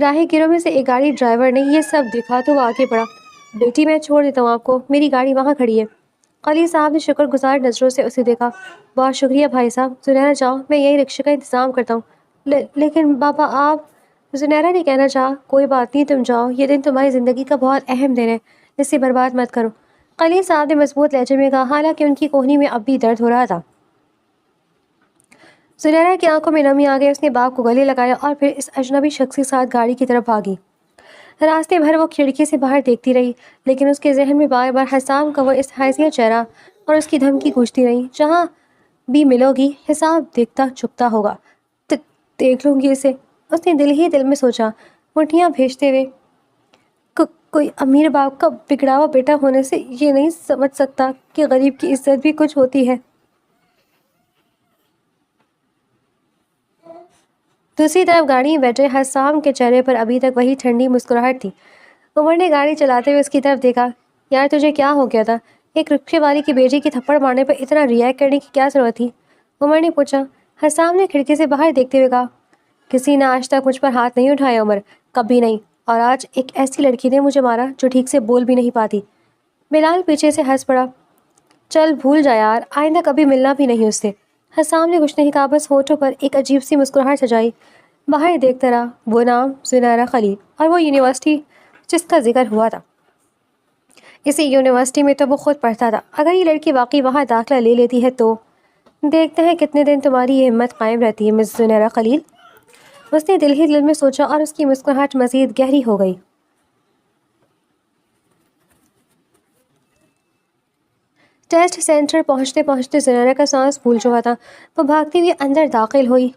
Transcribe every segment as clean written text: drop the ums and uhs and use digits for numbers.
راہ گیروں میں سے ایک گاڑی ڈرائیور نے یہ سب دیکھا تو وہ آگے بڑھا۔ بیٹی میں چھوڑ دیتا ہوں آپ کو، میری گاڑی وہاں کھڑی ہے۔ خلیل صاحب نے شکر گزار نظروں سے اسے دیکھا۔ بہت شکریہ بھائی صاحب، زنیرہ جاؤ، میں یہی رکشے کا انتظام کرتا ہوں۔ لیکن بابا آپ، زنیرہ نے کہنا چاہا۔ کوئی بات نہیں، تم جاؤ، یہ دن تمہاری زندگی کا بہت اہم دن ہے، اسے برباد مت کرو، خلیل صاحب نے مضبوط لہجے میں کہا، حالانکہ ان کی کوہنی میں اب بھی درد ہو رہا تھا۔ زنیرہ کی آنکھوں میں نمی آ گئی، اس نے باپ کو گلے لگایا اور پھر اس اجنبی شخص کے ساتھ گاڑی کی طرف بھاگی۔ راستے بھر وہ کھڑکی سے باہر دیکھتی رہی، لیکن اس کے ذہن میں بار بار حسام کا وہ اس حیثیت چہرہ اور اس کی دھمکی گونجتی رہی، جہاں بھی ملو گی حساب دیکھتا چھپتا ہوگا، دیکھ لوں گی اسے، اس نے دل ہی دل میں سوچا، مٹھیاں بھیجتے ہوئے۔ کوئی امیر باپ کا بگڑا ہوا بیٹا ہونے سے یہ نہیں سمجھ سکتا کہ غریب کی عزت بھی کچھ ہوتی ہے۔ دوسری طرف گاڑی میں بیٹھے حسام کے چہرے پر ابھی تک وہی ٹھنڈی مسکراہٹ تھی۔ عمر نے گاڑی چلاتے ہوئے اس کی طرف دیکھا۔ یار تجھے کیا ہو گیا تھا؟ ایک رکشے والی کی بیٹی کی تھپڑ مارنے پر اتنا ریئیکٹ کرنے کی کیا ضرورت تھی؟ عمر نے پوچھا۔ حسام نے کھڑکی سے باہر دیکھتے ہوئے کہا، کسی نے آج تک مجھ پر ہاتھ نہیں اٹھایا عمر، کبھی نہیں، اور آج ایک ایسی لڑکی نے مجھے مارا جو ٹھیک سے بول بھی نہیں پاتی۔ بلال پیچھے سے ہنس پڑا۔ چل بھول جا یار، آئندہ کبھی ملنا بھی نہیں اس سے۔ حسام نے کچھ نہیں کہا، بس ہونٹوں پر ایک عجیب سی مسکراہٹ سجائی۔ باہر دیکھتا رہا، وہ نام زنیرہ خلیل اور وہ یونیورسٹی جس کا ذکر ہوا تھا۔ اسی یونیورسٹی میں تو وہ خود پڑھتا تھا۔ اگر یہ لڑکی واقعی وہاں داخلہ لے لیتی ہے تو دیکھتے ہیں کتنے دن تمہاری یہ ہمت قائم رہتی ہے مس زنیرہ خلیل، اس نے دل ہی دل میں سوچا، اور اس کی مسکراہٹ مزید گہری ہو گئی۔ ٹیسٹ سینٹر پہنچتے پہنچتے زنیرہ کا سانس پھول چکا تھا۔ وہ بھاگتی ہوئی اندر داخل ہوئی،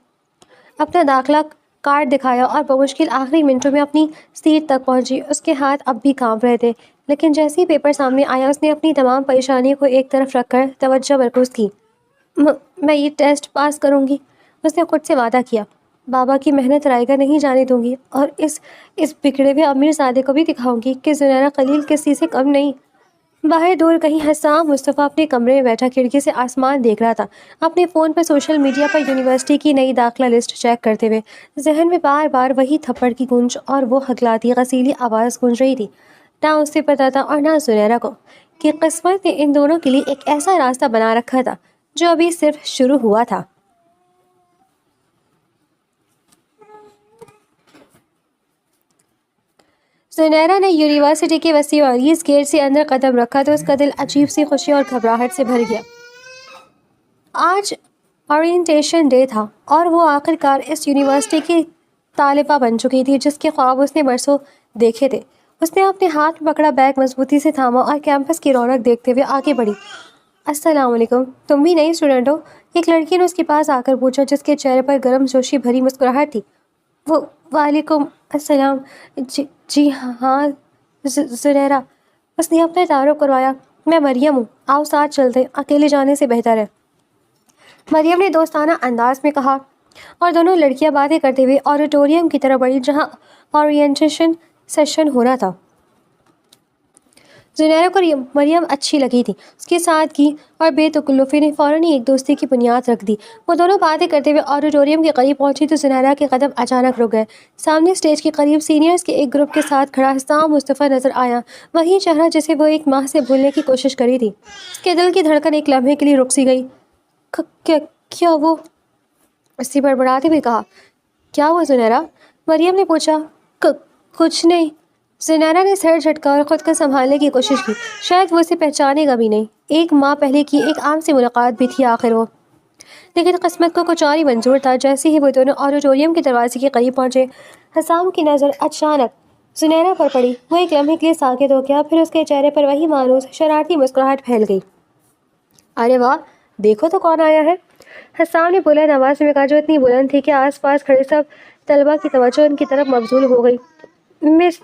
اپنا داخلہ کارڈ دکھایا اور بمشکل آخری منٹوں میں اپنی سیٹ تک پہنچی۔ اس کے ہاتھ اب بھی کانپ رہے تھے، لیکن جیسے ہی پیپر سامنے آیا اس نے اپنی تمام پریشانی کو ایک طرف رکھ کر توجہ مرکوز کی۔ میں یہ ٹیسٹ پاس کروں گی، اس نے خود سے وعدہ کیا۔ بابا کی محنت رائے گا نہیں جانے دوں گی، اور اس بگڑے ہوئے امیر زادے کو بھی دکھاؤں گی کہ زنیرہ خلیل کسی سے کم نہیں۔ باہر دور کہیں حسام مصطفیٰ اپنے کمرے میں بیٹھا کھڑکی سے آسمان دیکھ رہا تھا، اپنے فون پر سوشل میڈیا پر یونیورسٹی کی نئی داخلہ لسٹ چیک کرتے ہوئے۔ ذہن میں بار بار وہی تھپڑ کی گونج اور وہ ہکلاتی غسیلی آواز گونج رہی تھی۔ نہ اسے پتا تھا اور نہ زنیرہ کو کہ قسمت نے ان دونوں کے لیے ایک ایسا راستہ بنا رکھا تھا جو ابھی صرف شروع ہوا تھا۔ زنیرہ نے یونیورسٹی کے وسیع و عریض گیٹ سے اندر قدم رکھا تو اس کا دل عجیب سی خوشی اور گھبراہٹ سے بھر گیا۔ آج اورینٹیشن ڈے تھا اور وہ آخر کار اس یونیورسٹی کی طالبہ بن چکی تھی جس کے خواب اس نے برسوں دیکھے تھے۔ اس نے اپنے ہاتھ میں پکڑا بیگ مضبوطی سے تھاما اور کیمپس کی رونق دیکھتے ہوئے آگے بڑھی۔ السلام علیکم، تم بھی نئی اسٹوڈنٹ ہو؟ ایک لڑکی نے اس کے پاس آ کر پوچھا جس کے چہرے پر گرم جوشی بھری مسکراہٹ تھی۔ وعلیکم السلام، جی ہاں زنیرہ، اس نے اپنا تعارف کروایا۔ میں مریم ہوں، آؤ ساتھ چلتے، اکیلے جانے سے بہتر ہے، مریم نے دوستانہ انداز میں کہا، اور دونوں لڑکیاں باتیں کرتے ہوئے آڈیٹوریم کی طرف بڑھی جہاں اورینٹیشن سیشن ہو رہا تھا۔ زنیرہ کو مریم اچھی لگی تھی، اس کی سادگی اور بے تکلفی نے فوراً ہی ایک دوستی کی بنیاد رکھ دی۔ وہ دونوں باتیں کرتے ہوئے آڈیٹوریم کے قریب پہنچی تو زنیرہ کے قدم اچانک رک گئے۔ سامنے اسٹیج کے قریب سینئرز کے ایک گروپ کے ساتھ کھڑا حسام مصطفیٰ نظر آیا، وہی چہرہ جسے وہ ایک ماہ سے بھولنے کی کوشش کری تھی۔ اس کے دل کی دھڑکن ایک لمحے کے لیے رک سی گئی۔ کیا وہ، اس نے بڑبڑاتے ہوئے کہا۔ کیا ہوا زنیرہ؟ مریم نے پوچھا۔ کچھ نہیں، زنیرہ نے سر جھٹکا اور خود کو سنبھالنے کی کوشش کی، شاید وہ اسے پہچانے گا بھی نہیں، ایک ماہ پہلے کی ایک عام سی ملاقات بھی تھی آخر وہ۔ لیکن قسمت کو کچھ اور ہی منظور تھا۔ جیسے ہی وہ دونوں آڈیٹوریم کے دروازے کے قریب پہنچے، حسام کی نظر اچانک زنیرہ پر پڑی۔ وہ ایک لمحے کے لیے ساکت ہو گیا، پھر اس کے چہرے پر وہی مانوس شرارتی مسکراہٹ پھیل گئی۔ ارے واہ، دیکھو تو کون آیا ہے، حسام نے بلند آواز میں کہا جو اتنی بلند تھی کہ آس پاس کھڑے سب طلبہ کی توجہ ان کی طرف مبذول ہو گئی۔ مس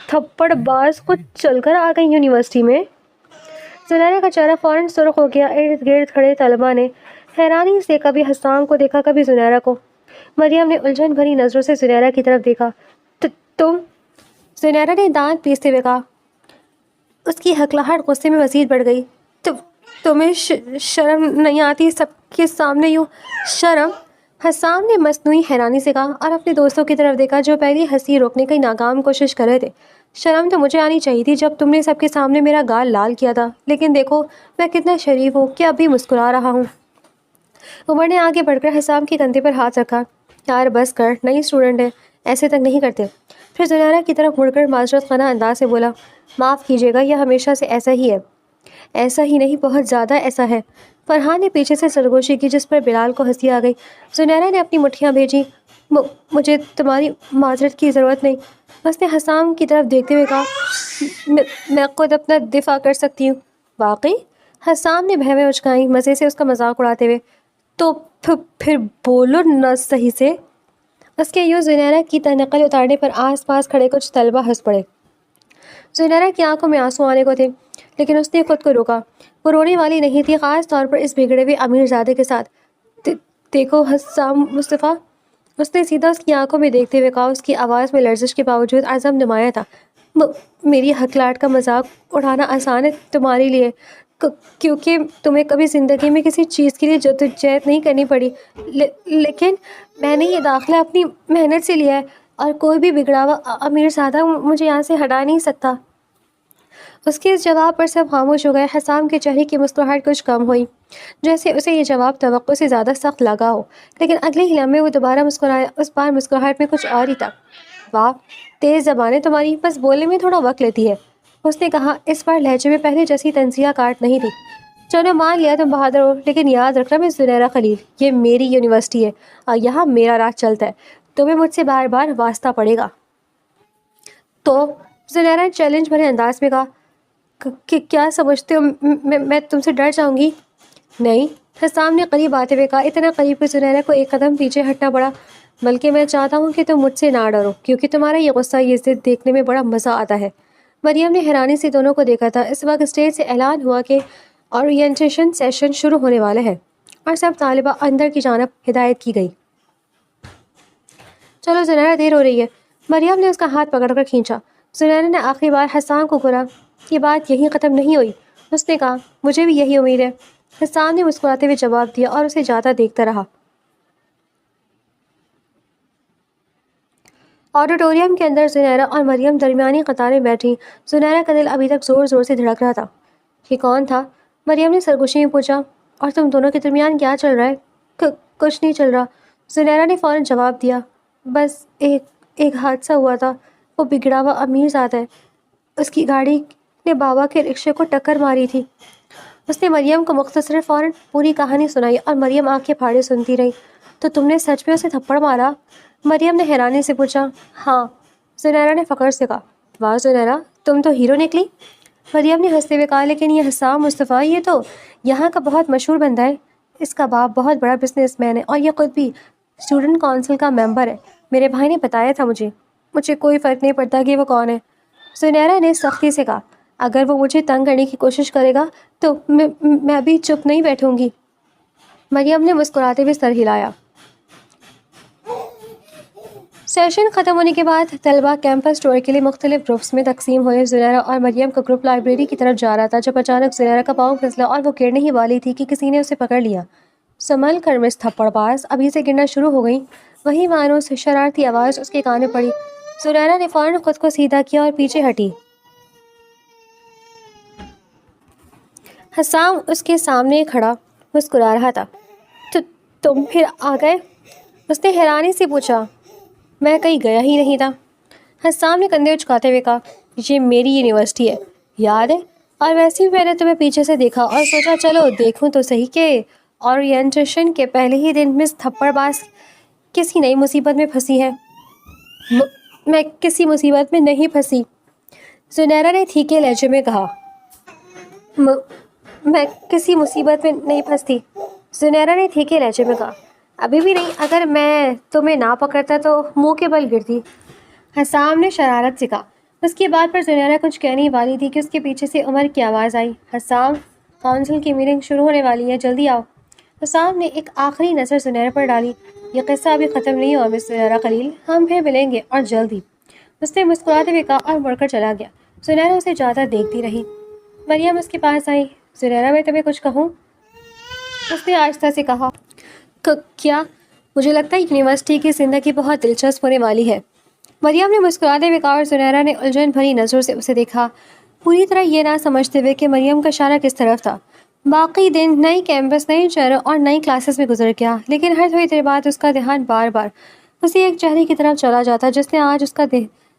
تھپڑ باز خود چل کر آ گئی یونیورسٹی میں؟ زنیرہ کا چہرہ فوراً سرخ ہو گیا۔ ارد گرد کھڑے طلبہ نے حیرانی سے کبھی حسام کو دیکھا، کبھی زنیرہ کو۔ مریم نے الجھن بھری نظروں سے زنیرہ کی طرف دیکھا۔ تم، زنیرہ نے دانت پیستے ہوئے کہا۔ اس کی ہکلاہٹ غصے میں مزید بڑھ گئی۔ تمہیں شرم نہیں آتی سب کے سامنے یوں؟ شرم؟ حسام نے مصنوعی حیرانی سے کہا اور اپنے دوستوں کی طرف دیکھا جو پہلی ہنسی روکنے کی ناکام کوشش کر رہے تھے۔ شرم تو مجھے آنی چاہیے تھی جب تم نے سب کے سامنے میرا گال لال کیا تھا، لیکن دیکھو میں کتنا شریف ہوں کہ اب بھی مسکرا رہا ہوں۔ عمر نے آگے بڑھ کر حسام کے کندھے پر ہاتھ رکھا۔ یار بس کر، نئی اسٹوڈنٹ ہے، ایسے تک نہیں کرتے۔ پھر زنیرہ کی طرف مڑ کر معذرت خانہ انداز سے بولا، معاف کیجیے گا، یہ ہمیشہ سے ایسا ہی ہے۔ ایسا ہی نہیں، بہت زیادہ ایسا ہے۔ فرحان نے پیچھے سے سرگوشی کی جس پر بلال کو ہنسی آ گئی۔ زنیرہ نے اپنی مٹھیاں بھیجی۔ مجھے تمہاری معذرت کی ضرورت نہیں، اس نے حسام کی طرف دیکھتے ہوئے کہا، میں خود اپنا دفاع کر سکتی ہوں۔ واقعی؟ حسام نے بہویں اچکائیں، مزے سے اس کا مذاق اڑاتے ہوئے۔ تو پھر بولو نہ صحیح سے۔ اس کے یوں زنیرہ کی نقل اتارنے پر آس پاس کھڑے کچھ طلبہ ہنس پڑے۔ زنیرہ کی آنکھوں میں آنسو آنے کو تھے، لیکن اس نے خود کو روکا۔ وہ رونے والی نہیں تھی، خاص طور پر اس بگڑے ہوئے امیر زادے کے ساتھ۔ دیکھو حسام مصطفیٰ، اس نے سیدھا اس کی آنکھوں میں دیکھتے ہوئے کہا، اس کی آواز میں لرزش کے باوجود عزم نمایاں تھا۔ میری ہکلاہٹ کا مذاق اڑانا آسان ہے تمہارے لیے، کیونکہ تمہیں کبھی زندگی میں کسی چیز کے لیے جدوجہد نہیں کرنی پڑی، لیکن میں نے یہ داخلہ اپنی محنت سے لیا ہے، اور کوئی بھی بگڑا ہوا امیر زادہ مجھے یہاں سے ہٹا نہیں سکتا۔ اس کے اس جواب پر سب خاموش ہو گئے۔ حسام کے چہرے کی مسکراہٹ کچھ کم ہوئی، جیسے اسے یہ جواب توقع سے زیادہ سخت لگا ہو، لیکن اگلے ہی لمحے وہ دوبارہ مسکرایا۔ اس بار مسکراہٹ میں کچھ اور ہی تھا۔ واہ، تیز زبان ہے تمہاری، بس بولنے میں تھوڑا وقت لیتی ہے، اس نے کہا۔ اس بار لہجے میں پہلے جیسی تنزیہ کاٹ نہیں تھی۔ چلو مان لیا تم بہادر ہو، لیکن یاد رکھنا میں زنیرہ خلیل، یہ میری یونیورسٹی ہے اور یہاں میرا راج چلتا ہے، تمہیں مجھ سے بار بار واسطہ پڑے گا۔ تو زنیرہ نے چیلنج بھرے انداز میں کہا، کہ کیا سمجھتے ہو میں تم سے ڈر جاؤں گی؟ نہیں، حسام نے قریب آتے ہوئے کہا، اتنا قریب کہ زنیرہ کو ایک قدم پیچھے ہٹنا پڑا۔ بلکہ میں چاہتا ہوں کہ تم مجھ سے نہ ڈرو، کیونکہ تمہارا یہ غصہ، یہ ضد دیکھنے میں بڑا مزہ آتا ہے۔ مریم نے حیرانی سے دونوں کو دیکھا تھا۔ اس وقت اسٹیج سے اعلان ہوا کہ اورینٹیشن سیشن شروع ہونے والا ہے، اور سب طالبہ اندر کی جانب ہدایت کی گئی۔ چلو زنیرہ، دیر ہو رہی ہے۔ مریم نے اس کا ہاتھ پکڑ کر کھینچا۔ زنیرہ نے آخری بار حسام کو گھورا، یہ بات یہیں ختم نہیں ہوئی، اس نے کہا۔ مجھے بھی یہی امید ہے، حسام نے مسکراتے ہوئے جواب دیا اور اسے جاتا دیکھتا رہا۔ آڈیٹوریم کے اندر زنیرہ اور مریم درمیانی قطار میں بیٹھی۔ زنیرہ کا دل ابھی تک زور زور سے دھڑک رہا تھا۔ یہ کون تھا؟ مریم نے سرگوشی میں پوچھا۔ اور تم دونوں کے درمیان کیا چل رہا ہے؟ کچھ نہیں چل رہا، زنیرہ نے فوراً جواب دیا۔ بس ایک حادثہ ہوا تھا، وہ بگڑا ہوا امیر زادہ ہے، اس کی گاڑی نے بابا کے رکشے کو ٹکر ماری تھی۔ اس نے مریم کو مختصر فوراً پوری کہانی سنائی، اور مریم آنکھیں پھاڑے سنتی رہی۔ تو تم نے سچ میں اسے تھپڑ مارا؟ مریم نے حیرانی سے پوچھا۔ ہاں، زنیرہ نے فخر سے کہا۔ واہ زنیرہ، تم تو ہیرو نکلی، مریم نے ہنستے ہوئے کہا۔ لیکن یہ حسام مصطفیٰ، یہ تو یہاں کا بہت مشہور بندہ ہے، اس کا باپ بہت بڑا بزنس مین ہے، اور یہ خود بھی اسٹوڈنٹ کونسل کا ممبر ہے۔ میرے بھائی نے بتایا تھا مجھے کوئی فرق نہیں پڑتا کہ وہ کون ہے، زنیرہ نے سختی سے کہا۔ اگر وہ مجھے تنگ کرنے کی کوشش کرے گا تو میں بھی چپ نہیں بیٹھوں گی، مریم نے مسکراتے ہوئے سر ہلایا۔ سیشن ختم ہونے کے بعد طلبہ کیمپس ٹور کے لیے مختلف گروپس میں تقسیم ہوئے۔ زنیرہ اور مریم کا گروپ لائبریری کی طرف جا رہا تھا جب اچانک زنیرہ کا پاؤں پھسلا اور وہ گرنے ہی والی تھی کہ کسی نے اسے پکڑ لیا۔ سنبھل کر مس تھپڑ باز، ابھی سے گرنا شروع ہو گئی، وہی مانو شرارتی آواز اس کے کان میں پڑی۔ زنیرہ نے فوراً خود کو سیدھا کیا اور پیچھے ہٹی۔ حسام اس کے سامنے کھڑا مسکرا رہا تھا۔ تم پھر آ گئے؟ اس نے حیرانی سے پوچھا۔ میں کہیں گیا ہی نہیں تھا، حسام نے کندھے اچکاتے ہوئے کہا۔ یہ میری یونیورسٹی ہے، یاد ہے، اور ویسے بھی میں نے تمہیں پیچھے سے دیکھا اور سوچا چلو دیکھوں تو صحیح کہ اورینٹیشن کے پہلے ہی دن مس تھپڑ باز کسی نئی مصیبت میں پھنسی ہے۔ میں کسی مصیبت میں نہیں پھنسی، زنیرہ نے تھیکے لہجے میں کہا۔ میں کسی مصیبت میں نہیں پھنستی، زنیرہ نے تھیکے لہجے میں کہا۔ ابھی بھی نہیں؟ اگر میں تمہیں نہ پکڑتا تو منہ کے بل گرتی، حسام نے شرارت سے کہا۔ اس کی بات پر زنیرہ کچھ کہنے والی تھی کہ اس کے پیچھے سے عمر کی آواز آئی۔ حسام، کونسل کی میٹنگ شروع ہونے والی ہے، جلدی آؤ۔ حسام نے ایک آخری نظر زنیرہ پر ڈالی۔ یہ قصہ ابھی ختم نہیں ہوا مس زنیرہ خلیل، ہم پھر ملیں گے اور جلدی، اس نے مسکراتے ہوئے کہا اور مڑ کر چلا گیا۔ زنیرہ اسے جاتا دیکھتی رہی۔ مریم اس کے پاس آئی۔ زنیرہ، میں تمہیں کچھ کہوں، اس نے آہستہ سے کہا۔ کیا؟ مجھے لگتا ہے یونیورسٹی کی زندگی بہت دلچسپ ہونے والی ہے۔ مریم نے مسکراتے ہوئے کہا اور زنیرہ نے الجھن بھری نظروں سے اسے دیکھا، پوری طرح یہ نہ سمجھتے ہوئے کہ مریم کا اشارہ کس طرف تھا۔ باقی دن نئی کیمپس، نئے چہروں اور نئی کلاسز میں گزر گیا، لیکن ہر تھوڑی دیر بعد اس کا دھیان بار بار اسی ایک چہرے کی طرف چلا جاتا جس نے آج اس کا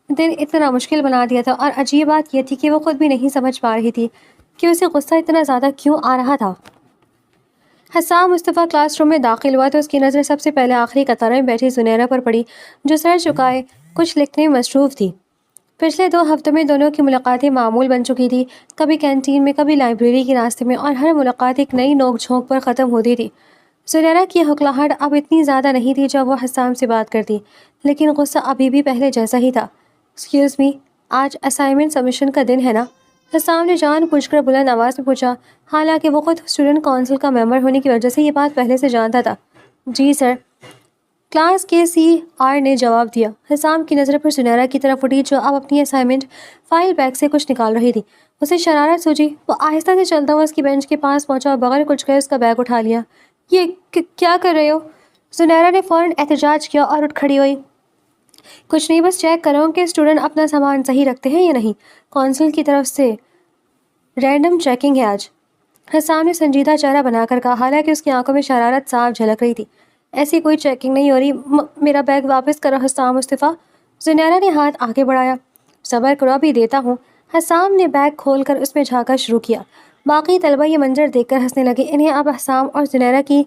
دن اتنا مشکل بنا دیا تھا۔ اور عجیب بات یہ تھی کہ وہ خود بھی نہیں سمجھ پا رہی تھی کہ اسے غصہ اتنا زیادہ کیوں آ رہا تھا۔ حسام مصطفیٰ کلاس روم میں داخل ہوا تو اس کی نظر سب سے پہلے آخری قطار میں بیٹھی زنیرہ پر پڑی، جو سر جھکائے کچھ لکھنے میں مصروف تھی۔ پچھلے 2 ہفتوں میں دونوں کی ملاقاتیں معمول بن چکی تھی، کبھی کینٹین میں، کبھی لائبریری کے راستے میں، اور ہر ملاقات ایک نئی نوک جھونک پر ختم ہوتی تھی۔ زنیرہ کی ہکلاہٹ اب اتنی زیادہ نہیں تھی جب وہ حسام سے بات کرتی، لیکن غصہ ابھی بھی پہلے جیسا ہی تھا۔ ایکسکیوز می، آج اسائنمنٹ سبمیشن کا دن ہے نا؟ حسام نے جان بوجھ کر بلند آواز میں پوچھا، حالانکہ وہ خود اسٹوڈنٹ کونسل کا ممبر ہونے کی وجہ سے یہ بات پہلے سے جانتا تھا۔ جی سر، کلاس کے CR نے جواب دیا۔ حسام کی نظر پر زنیرہ کی طرف اٹھی، جو اب اپنی اسائنمنٹ فائل بیگ سے کچھ نکال رہی تھی۔ اسے شرارت سوچی۔ وہ آہستہ سے چلتا ہوا اس کی بینچ کے پاس پہنچا اور بغیر کچھ کہے اس کا بیگ اٹھا لیا۔ یہ کیا کر رہے ہو؟ زنیرہ نے فوراً احتجاج کیا اور اٹھ کھڑی ہوئی۔ کچھ نہیں، بس چیک کر رہا ہوں کہ اسٹوڈنٹ اپنا سامان صحیح رکھتے ہیں یا نہیں۔ کونسل کی طرف سے رینڈم چیکنگ ہے آج۔ حسام نے سنجیدہ چہرہ بنا کر کہا، حالانکہ اس کی آنکھوں میں شرارت صاف جھلک رہی تھی۔ ایسی کوئی چیکنگ نہیں ہو رہی۔ میرا بیگ واپس کرو حسام مصطفیٰ۔ زنیرہ نے ہاتھ آگے بڑھایا۔ صبر کرو، ابھی دیتا ہوں۔ حسام نے بیگ کھول کر اس میں جھانکنا شروع کیا۔ باقی طلبہ یہ منظر دیکھ کر ہنسنے لگے۔ انہیں اب حسام اور زنیرہ کی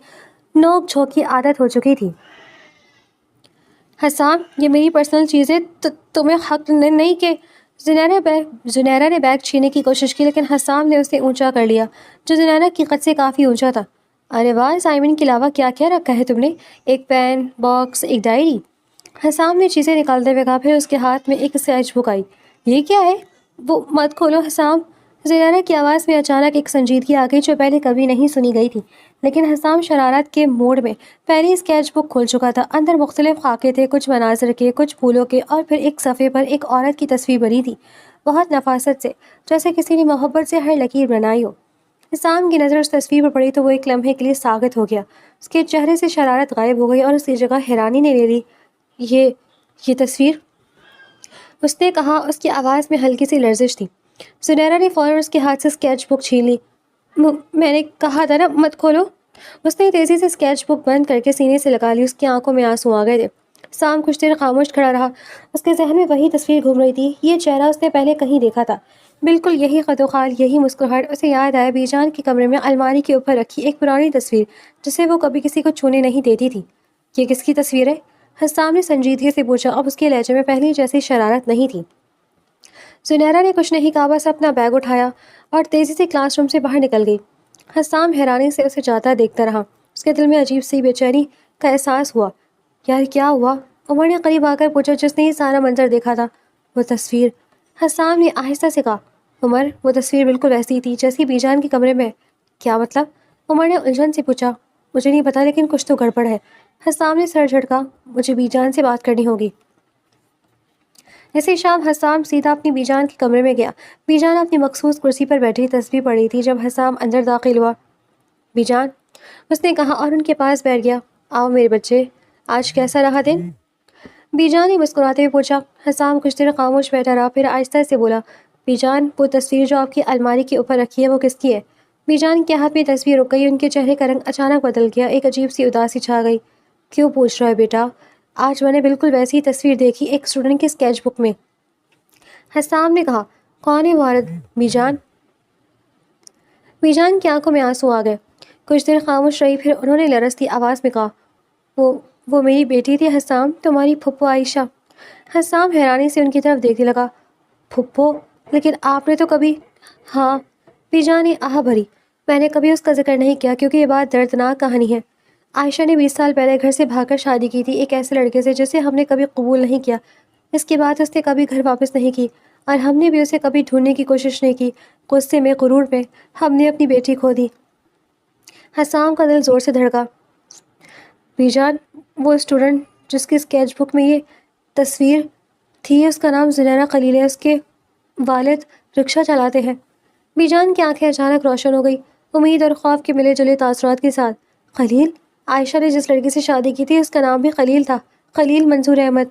نوک جھونک کی عادت ہو چکی تھی۔ حسام، یہ میری پرسنل چیزیں، تمہیں حق نہیں کہ… زنیرہ نے بیگ چھیننے کی کوشش کی، لیکن حسام نے اسے اونچا کر لیا، جو زنیرہ کی قد سے کافی اونچا تھا۔ ارے واہ، اسائنمنٹ کے علاوہ کیا کیا رکھا ہے تم نے؟ ایک پین باکس، ایک ڈائری۔ حسام نے چیزیں نکالتے ہوئے کہا، پھر اس کے ہاتھ میں ایک اسکیچ بک آئی۔ یہ کیا ہے؟ وہ مت کھولو حسام۔ زنیرہ کی آواز میں اچانک ایک سنجیدگی آ گئی جو پہلے کبھی نہیں سنی گئی تھی، لیکن حسام شرارت کے موڈ میں پہلی اسکیچ بک کھول چکا تھا۔ اندر مختلف خاکے تھے، کچھ مناظر کے، کچھ پھولوں کے، اور پھر ایک صفحے پر ایک عورت کی تصویر بنی تھی، بہت نفاست سے، جیسے کسی نے محبت سے ہر لکیر بنائی ہو۔ حسام کی نظر اس تصویر پر پڑی تو وہ ایک لمحے کے لیے ساکت ہو گیا۔ اس کے چہرے سے شرارت غائب ہو گئی اور اس کی جگہ حیرانی نے لے لی۔ یہ تصویر؟ اس نے کہا، اس کی آواز میں ہلکی سی لرزش تھی۔ زنیرہ نے فوراً اس کے ہاتھ سے اسکیچ بک چھین لی۔ میں نے کہا تھا نا مت کھولو۔ اس نے تیزی سے اسکیچ بک بند کر کے سینے سے لگا لی۔ اس کی آنکھوں میں آنسو آ گئے تھے۔ حسام کچھ دیر خاموش کھڑا رہا۔ اس کے ذہن میں وہی تصویر گھوم رہی تھی۔ یہ چہرہ اس نے پہلے کہیں دیکھا تھا، بالکل یہی خد و خال، یہی مسکراہٹ۔ اسے یاد آیا بی جان کے کمرے میں الماری کے اوپر رکھی ایک پرانی تصویر جسے وہ کبھی کسی کو چھونے نہیں دیتی تھی۔ یہ کس کی تصویر ہے؟ حسام نے سنجیدگی سے پوچھا۔ اب اس کے لہجے میں پہلے جیسی شرارت نہیں تھی۔ زنیرہ نے کچھ نہیں کہا، بس اپنا بیگ اٹھایا اور تیزی سے کلاس روم سے باہر نکل گئی۔ حسام حیرانی سے اسے جاتا دیکھتا رہا۔ اس کے دل میں عجیب سی بے چینی کا احساس ہوا۔ یار کیا ہوا؟ عمر نے قریب آ کر پوچھا، جس نے یہ سارا منظر دیکھا تھا۔ وہ تصویر، حسام نے آہستہ سے کہا۔ عمر، وہ تصویر بالکل ویسی تھی جیسی بی جان کے کمرے میں۔ کیا مطلب؟ عمر نے الجھن سے پوچھا۔ مجھے نہیں پتا، لیکن کچھ تو گڑبڑ ہے۔ حسام نے سر جھٹکا۔ مجھے بی جان سے بات کرنی ہوگی۔ اسی شام حسام سیدھا اپنی بی جان کے کمرے میں گیا۔ بی جان اپنی مخصوص کرسی پر بیٹھی تصویر پڑھ رہی تھی جب حسام اندر داخل ہوا۔ بی جان، اس نے کہا اور ان کے پاس بیٹھ گیا۔ آؤ میرے بچے، آج کیسا رہا دن؟ بی جان نے مسکراتے ہوئے پوچھا۔ حسام کچھ دیر خاموش بیٹھا رہا، پھر آہستہ سے بولا، بی جان، وہ تصویر جو آپ کی الماری کے اوپر رکھی ہے وہ کس کی ہے؟ بی جان کے ہاتھ میں تصویر رک گئی۔ ان کے چہرے کا رنگ اچانک بدل گیا، ایک عجیب سی اداسی چھا گئی۔ کیوں پوچھ رہا ہے بیٹا؟ آج میں نے بالکل ویسی تصویر دیکھی ایک اسٹوڈنٹ کی اسکیچ بک میں۔ حسام نے کہا۔ کون ہے وہ عورت بی جان؟ بی جان کی آنکھوں میں آنسو آ گئے۔ کچھ دیر خاموش رہی، پھر انہوں نے لرزتی آواز میں کہا، وہ میری بیٹی تھی حسام، تمہاری پھپھو عائشہ۔ حسام حیرانی سے ان کی طرف دیکھنے لگا۔ پھپھو؟ لیکن آپ نے تو کبھی… ہاں، بی جان نے آہ بھری۔ میں نے کبھی اس کا ذکر نہیں کیا کیونکہ یہ بات دردناک کہانی ہے۔ عائشہ نے 20 سال پہلے گھر سے بھاگ کر شادی کی تھی ایک ایسے لڑکے سے جسے ہم نے کبھی قبول نہیں کیا۔ اس کے بعد اس نے کبھی گھر واپس نہیں کی اور ہم نے بھی اسے کبھی ڈھونڈنے کی کوشش نہیں کی۔ غصے میں، غرور میں ہم نے اپنی بیٹی کھو دی۔ حسام کا دل زور سے دھڑکا۔ بی جان، وہ اسٹوڈنٹ جس کی اسکیچ بک میں یہ تصویر تھی، اس کا نام زنیرہ خلیل ہے۔ اس کے والد رکشہ چلاتے ہیں۔ بی جان کی آنکھیں اچانک روشن ہو گئی، امید اور خوف کے ملے جلے تاثرات کے ساتھ۔ خلیل؟ عائشہ نے جس لڑکی سے شادی کی تھی اس کا نام بھی خلیل تھا، خلیل منظور احمد۔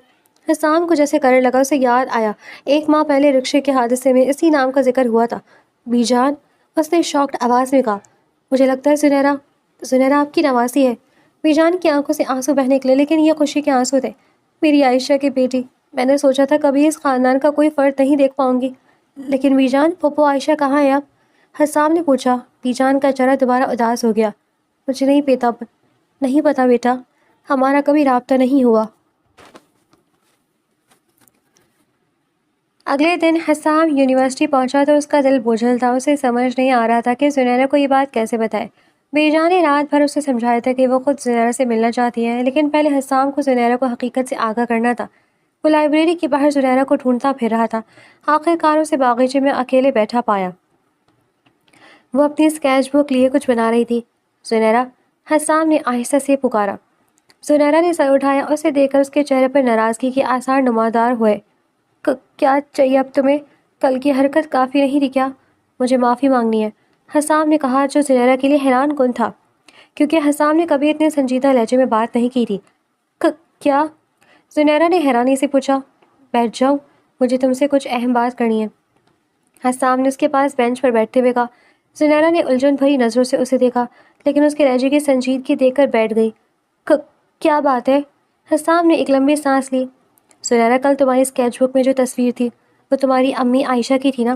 حسام کو جیسے کرنے لگا، اسے یاد آیا 1 ماہ پہلے رکشے کے حادثے میں اسی نام کا ذکر ہوا تھا۔ بی جان، اس نے شاکڈ آواز میں کہا، مجھے لگتا ہے زنیرہ آپ کی نواسی ہے۔ بی جان کی آنکھوں سے آنسو بہنے نکلے، لیکن یہ خوشی کے آنسو تھے۔ میری عائشہ کی بیٹی، میں نے سوچا تھا کبھی اس خاندان کا کوئی فرد نہیں دیکھ پاؤں گی، لیکن بی جان، پھپھو عائشہ کہاں ہے اب؟ حسام نے پوچھا۔ بی جان کا چہرہ دوبارہ اداس ہو گیا۔ مجھے نہیں پتا بیٹا، ہمارا کبھی رابطہ نہیں ہوا۔ اگلے دن حسام یونیورسٹی پہنچا تو اس کا دل بوجھل تھا، اسے سمجھ نہیں آ رہا تھا کہ زنیرہ کو یہ بات کیسے بتائے۔ بی جان نے رات بھر اسے سمجھایا تھا کہ وہ خود زنیرہ سے ملنا چاہتی ہے، لیکن پہلے حسام کو زنیرہ کو حقیقت سے آگاہ کرنا تھا۔ وہ لائبریری کے باہر زنیرہ کو ڈھونڈتا پھر رہا تھا، آخر کار اسے باغیچے میں اکیلے بیٹھا پایا۔ وہ اپنی اسکیچ بک لیے کچھ بنا رہی تھی۔ زنیرہ، حسام نے آہستہ سے پکارا۔ زنیرہ نے سر اٹھایا، اسے دیکھ کر اس کے چہرے پر ناراضگی کے آثار نمودار ہوئے۔ کیا چاہیے اب تمہیں؟ کل کی حرکت کافی نہیں تھی کیا؟ مجھے معافی مانگنی ہے، حسام نے کہا، جو زنیرہ کے لیے حیران کن تھا، کیونکہ حسام نے کبھی اتنے سنجیدہ لہجے میں بات نہیں کی تھی۔ کیا؟ زنیرہ نے حیرانی سے پوچھا۔ بیٹھ جاؤ، مجھے تم سے کچھ اہم بات کرنی ہے، حسام نے اس کے پاس بینچ پر بیٹھتے ہوئے کہا۔ زنیرہ نے الجھن بھری نظروں سے اسے دیکھا، لیکن اس کے لہجے کی سنجیدگی دیکھ کر بیٹھ گئی۔ کیا بات ہے؟ حسام نے ایک لمبی سانس لی۔ زنیرہ، کل تمہاری اسکیچ بک میں جو تصویر تھی وہ تمہاری امی عائشہ کی تھی نا؟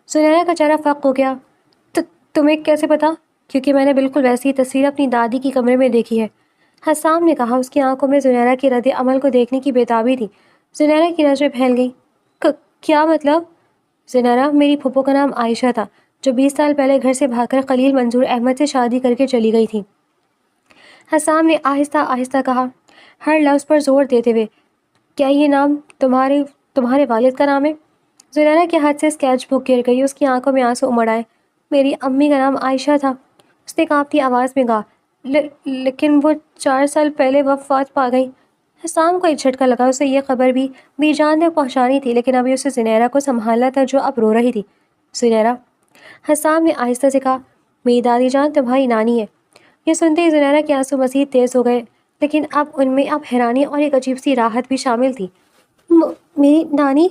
زنیرہ کا چہرہ فق ہو گیا۔ تمہیں کیسے پتا؟ کیونکہ میں نے بالکل ویسی تصویر اپنی دادی کی کمرے میں دیکھی ہے، حسام نے کہا۔ اس کی آنکھوں میں زنیرہ کی رد عمل کو دیکھنے کی بےتابی تھی۔ زنیرہ کی نظریں پھیل گئیں۔ کیا مطلب؟ زنیرہ، میری پھپھو کا نام عائشہ تھا، جو 20 سال پہلے گھر سے بھاگ کر خلیل منظور احمد سے شادی کر کے چلی گئی تھی، حسام نے آہستہ آہستہ کہا، ہر لفظ پر زور دیتے ہوئے۔ کیا یہ نام تمہارے والد کا نام ہے؟ زنیرہ کے ہاتھ سے اسکیچ بک گر گئی، اس کی آنکھوں میں آنسو امڑ آئے۔ میری امی کا نام عائشہ تھا، اس نے کانپتی آواز میں کہا، لیکن وہ 4 سال پہلے وفات پا گئی۔ حسام کو ایک جھٹکا لگا، اسے یہ خبر بھی جان تک پہنچانی تھی، لیکن ابھی اسے زنیرہ کو سنبھالنا تھا جو اب رو رہی تھی۔ زنیرہ، حسام نے آہستہ سے کہا، میری دادی جان تمہاری نانی ہے۔ یہ سنتے ہی زنیرہ کے آنسو مزید تیز ہو گئے، لیکن اب ان میں حیرانی اور ایک عجیب سی راحت بھی شامل تھی۔ میری نانی؟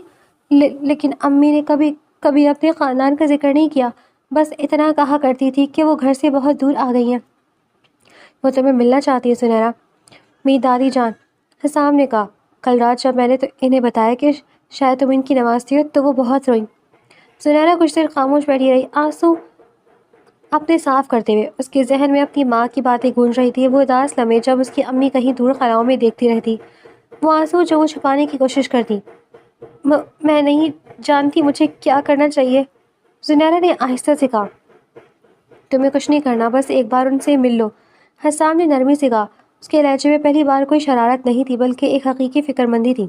لیکن امی نے کبھی اپنے خاندان کا ذکر نہیں کیا، بس اتنا کہا کرتی تھی کہ وہ گھر سے بہت دور آ گئی ہیں۔ وہ تمہیں ملنا چاہتی ہے زنیرہ؟ میری دادی جان، حسام نے کہا، کل رات جب میں نے انہیں بتایا کہ شاید تم ان کی نوازتی ہو تو وہ بہت روئیں۔ زنیرہ کچھ دیر خاموش بیٹھی رہی، آنسو اپنے صاف کرتے ہوئے۔ اس کے ذہن میں اپنی ماں کی باتیں گونج رہی تھی، وہ اداس لمحے جب اس کی امی کہیں دور خلاؤں میں دیکھتی رہتی، وہ آنسو جو وہ چھپانے کی کوشش کرتی۔ میں نہیں جانتی مجھے کیا کرنا چاہیے، زنیرہ نے آہستہ سے کہا۔ تمہیں کچھ نہیں کرنا، بس ایک بار ان سے مل لو، حسام نے نرمی سے کہا۔ اس کے لہجے میں پہلی بار کوئی شرارت نہیں تھی، بلکہ ایک حقیقی فکر مندی تھی۔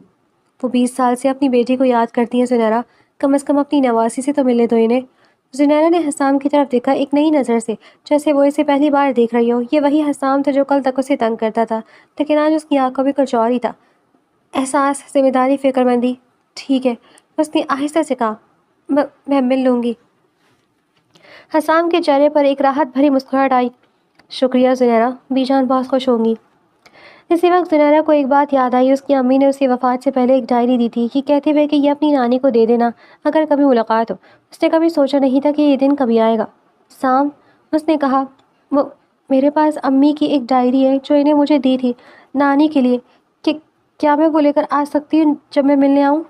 وہ 20 سال سے اپنی بیٹی کو یاد کرتی ہیں زنیرہ، کم از کم اپنی نواسی سے تو ملنے دو انہیں۔ زنیرہ نے حسام کی طرف دیکھا، ایک نئی نظر سے، جیسے وہ اسے پہلی بار دیکھ رہی ہو۔ یہ وہی حسام تھا جو کل تک اسے تنگ کرتا تھا، لیکن آج اس کی آنکھوں میں کچھ اور ہی تھا، احساس، ذمہ داری، فکر مندی۔ ٹھیک ہے، اس نے آہستہ سے کہا، میں مل لوں گی۔ حسام کے چہرے پر ایک راحت بھری مسکراہٹ آئی۔ شکریہ زنیرہ، بی جان بہت خوش ہوں گی۔ اسی وقت زنیرہ کو ایک بات یاد آئی، اس کی امی نے اسے وفات سے پہلے ایک ڈائری دی تھی، یہ کہتے ہوئے کہ یہ اپنی نانی کو دے دینا اگر کبھی ملاقات ہو۔ اس نے کبھی سوچا نہیں تھا کہ یہ دن کبھی آئے گا۔ سام، اس نے کہا، میرے پاس امی کی ایک ڈائری ہے جو انہیں مجھے دی تھی نانی کے لیے، کیا میں وہ لے کر آ سکتی ہوں جب میں ملنے آؤں؟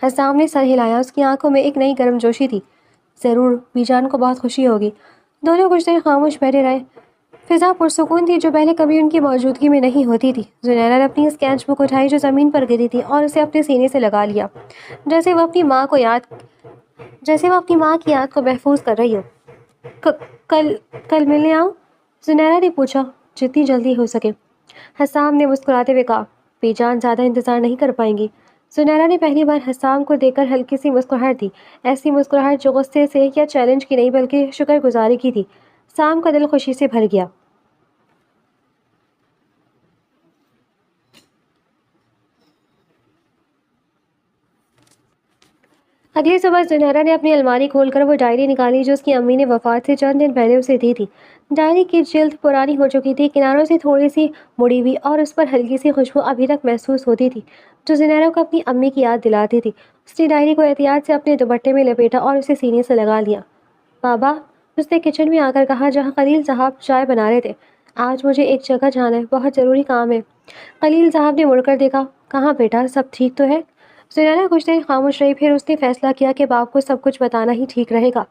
حسام نے سر ہلایا، اس کی آنکھوں میں ایک نئی گرم جوشی تھی۔ ضرور، بی جان کو بہت خوشی ہوگی۔ دونوں کچھ دیر خاموش بیٹھے رہے۔ فضا پرسکون تھی جو پہلے کبھی ان کی موجودگی میں نہیں ہوتی تھی۔ زنیرہ نے اپنی اسکیچ بک اٹھائی جو زمین پر گری تھی اور اسے اپنے سینے سے لگا لیا، جیسے وہ اپنی ماں کی یاد کو محفوظ کر رہی ہو۔ کل ملنے آؤں؟ زنیرہ نے پوچھا۔ جتنی جلدی ہو سکے، حسام نے مسکراتے ہوئے کہا۔ بی جان زیادہ انتظار نہیں کر پائیں گی۔ زنیرہ نے پہلی بار حسام کو دیکھ کر ہلکی سی مسکراہٹ دی، ایسی مسکراہٹ جو غصے سے یا چیلنج کی نہیں بلکہ شکر گزاری کی تھی۔ سام کا دل خوشی سے بھر گیا۔ اگلی صبح زنیرہ نے اپنی الماری کھول کر وہ ڈائری نکالی جو اس کی امی نے وفات سے چند دن پہلے اسے دی تھی۔ ڈائری کی جلد پرانی ہو چکی تھی، کناروں سے تھوڑی سی مڑی ہوئی، اور اس پر ہلکی سی خوشبو ابھی تک محسوس ہوتی تھی جو زنیرہ کو اپنی امی کی یاد دلاتی تھی۔ اس نے ڈائری کو احتیاط سے اپنے دوپٹے میں لپیٹا اور اسے سینے سے لگا لیا۔ بابا، اس نے کچن میں آ کر کہا جہاں خلیل صاحب چائے بنا رہے تھے، آج مجھے ایک جگہ جانا ہے، بہت ضروری کام ہے۔ خلیل صاحب نے مڑ کر دیکھا۔ کہاں بیٹا، سب ٹھیک تو ہے؟ زنیرہ کچھ دیر خاموش رہی، پھر اس نے فیصلہ کیا کہ باپ کو سب کچھ بتانا ہی ٹھیک رہے گا۔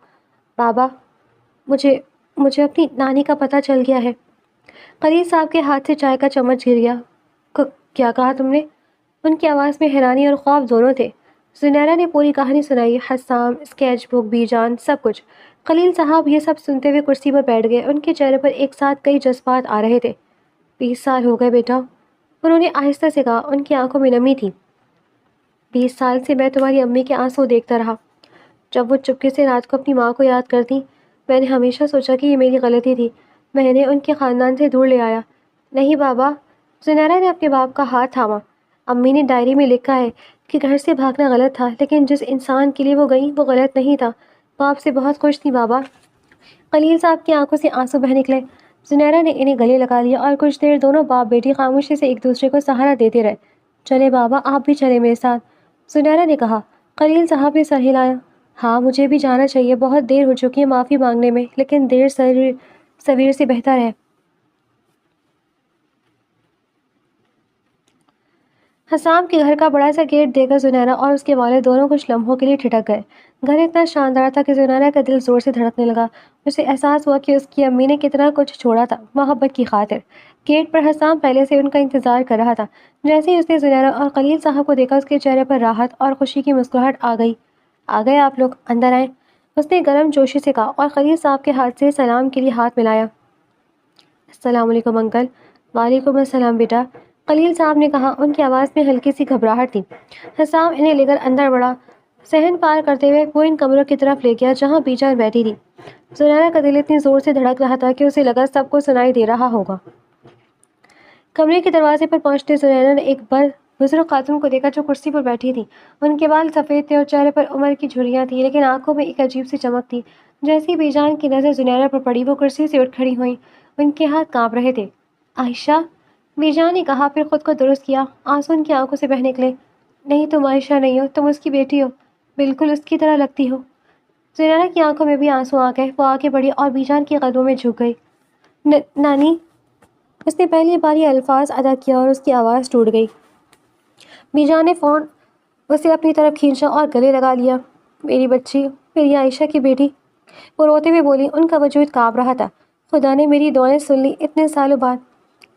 بابا، مجھے مجھے اپنی نانی کا پتہ چل گیا ہے۔ خلیل صاحب کے ہاتھ سے چائے کا چمچ گر گیا۔ کیا کہا تم نے؟ ان کی آواز میں حیرانی اور خوف دونوں تھے۔ زنیرہ نے پوری کہانی سنائی، حسام، اسکیچ بک، بی جان، سب کچھ۔ خلیل صاحب یہ سب سنتے ہوئے کرسی پر بیٹھ گئے۔ ان کے چہرے پر ایک ساتھ کئی جذبات آ رہے تھے۔ 20 سال ہو گئے بیٹا، انہوں نے آہستہ سے کہا، ان کی آنکھوں میں نمی تھی۔ 20 سال سے میں تمہاری امی کے آنسو دیکھتا رہا جب وہ چپکے سے رات کو اپنی ماں کو یاد کرتی۔ میں نے ہمیشہ سوچا کہ یہ میری غلطی تھی، میں نے ان کے خاندان سے دور لے آیا۔ نہیں بابا، زنیرہ نے اپنے باپ کا ہاتھ تھاما۔ امی نے ڈائری میں لکھا ہے کہ گھر سے بھاگنا غلط تھا، لیکن جس انسان کے لیے وہ گئی وہ غلط نہیں تھا۔ باپ سے بہت خوش تھی بابا۔ خلیل صاحب کی آنکھوں سے آنسو بہہ نکلے۔ زنیرہ نے انہیں گلے لگا لیا اور کچھ دیر دونوں باپ بیٹی خاموشی سے ایک دوسرے کو سہارا دیتے رہے۔ چلے بابا، آپ بھی چلے میرے ساتھ، زنیرہ نے کہا۔ خلیل صاحب نے سر ہلایا۔ ہاں، مجھے بھی جانا چاہیے، بہت دیر ہو چکی ہے معافی مانگنے میں، لیکن دیر سویر سے بہتر ہے۔ حسام کے گھر کا بڑا سا گیٹ دے کر زنیرہ اور اس کے والد دونوں کچھ لمحوں کے لیے ٹھٹک گئے۔ گھر اتنا شاندار تھا کہ زنیرہ کا دل زور سے دھڑکنے لگا۔ اسے احساس ہوا کہ اس کی امی نے کتنا کچھ چھوڑا تھا محبت کی خاطر۔ گیٹ پر حسام پہلے سے ان کا انتظار کر رہا تھا۔ جیسے ہی اس نے زنیرہ اور خلیل صاحب کو دیکھا، اس کے چہرے پر راحت اور خوشی کی مسکراہٹ آ گئی۔ آ گئے آپ لوگ، اندر آئیں، اس نے گرم جوشی سے کہا اور خلیل صاحب کے ہاتھ سے سلام کے لیے ہاتھ ملایا۔ السلام علیکم انکل۔ وعلیکم السلام بیٹا، خلیل صاحب نے کہا۔ ان کی آواز میں ہلکی سی گھبراہٹ تھی۔ حسام انہیں لے کر اندر بڑھا۔ صحن پار کرتے ہوئے وہ ان کمروں کی طرف لے گیا جہاں بی جان بیٹھی تھی۔ زنیرہ کا دل اتنی زور سے دھڑک رہا تھا کہ اسے لگا سب کو سنائی دے رہا ہوگا۔ کمرے کے دروازے پر پہنچتے زنیرہ نے ایک بزرگ خاتون کو دیکھا جو کرسی پر بیٹھی تھی۔ ان کے بال سفید تھے اور چہرے پر عمر کی جھریاں تھیں، لیکن آنکھوں میں ایک عجیب سی چمک تھی۔ جیسے ہی بی جان کی نظر زنیرہ پر پڑی، وہ کرسی سے اٹھ کھڑی ہوئیں۔ ان کے ہاتھ کانپ رہے تھے۔ عائشہ، بی جان نے کہا، پھر خود کو درست کیا۔ آنسو ان کی آنکھوں سے بہہ نکلے۔ نہیں، تم عائشہ نہیں ہو، تم اس کی بیٹی ہو، بالکل اس کی طرح لگتی ہو۔ زنیرہ کی آنکھوں میں بھی آنسو آ گئے۔ وہ آگے بڑھی اور بی جان کے قدموں میں جھک گئی۔ نانی، اس نے پہلی بار یہ الفاظ ادا کیا اور اس کی آواز ٹوٹ گئی۔ بی جان نے فون اسے اپنی طرف کھینچا اور گلے لگا لیا۔ میری بچی، میری عائشہ کی بیٹی، وہ روتے ہوئے بولی۔ ان کا وجود کانپ رہا تھا۔ خدا نے میری دعائیں سن لی اتنے سالوں بعد۔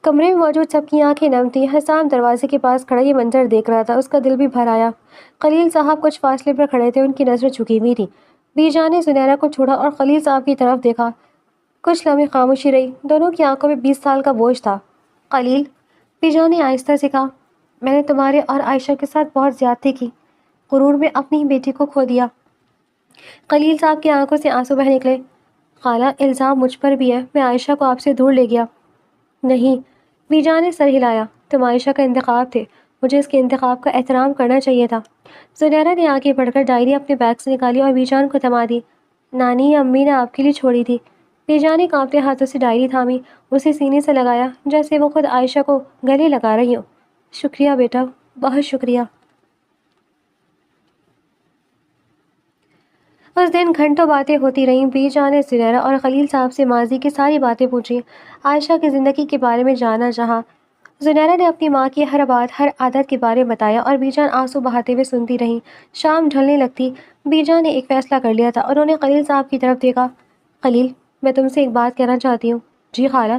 کمرے میں موجود سب کی آنکھیں نم تھیں۔ حسام دروازے کے پاس کھڑا یہ منظر دیکھ رہا تھا، اس کا دل بھی بھر آیا۔ خلیل صاحب کچھ فاصلے پر کھڑے تھے، ان کی نظریں جھکی ہوئی تھیں۔ بی جان نے زنیرہ کو چھوڑا اور خلیل صاحب کی طرف دیکھا۔ کچھ لمحے خاموشی رہی، دونوں کی آنکھوں میں 20 سال کا بوجھ تھا۔ خلیل، بی جان نے آہستہ سے کہا، میں نے تمہارے اور عائشہ کے ساتھ بہت زیادتی کی، غرور میں اپنی ہی بیٹی کو کھو دیا۔ خلیل صاحب کی آنکھوں سے آنسو بہہ نکلے۔ خالہ، الزام مجھ پر بھی ہے، میں عائشہ کو آپ سے دور لے گیا۔ نہیں، بی جان نے سر ہلایا، تم عائشہ کا انتخاب تھے، مجھے اس کے انتخاب کا احترام کرنا چاہیے تھا۔ زنیرہ نے آگے بڑھ کر ڈائری اپنے بیگ سے نکالی اور بی جان کو تھما دی۔ نانی، امی نے آپ کے لیے چھوڑی تھی۔ بی جان نے کانپتے ہاتھوں سے ڈائری تھامی، اسے سینے سے لگایا جیسے وہ خود عائشہ کو گلے لگا رہی ہوں۔ شکریہ بیٹا، بہت شکریہ۔ اس دن گھنٹوں باتیں ہوتی رہیں۔ بی جان نے زنیرہ اور خلیل صاحب سے ماضی کی ساری باتیں پوچھیں، عائشہ کی زندگی کے بارے میں جانا جہاں۔ زنیرہ نے اپنی ماں کی ہر بات، ہر عادت کے بارے میں بتایا اور بی جان آنسو بہاتے ہوئے سنتی رہیں۔ شام ڈھلنے لگتی، بی جان نے ایک فیصلہ کر لیا تھا۔ انہوں نے خلیل صاحب کی طرف دیکھا۔ خلیل، میں تم سے ایک بات کہنا چاہتی ہوں۔ جی خالہ،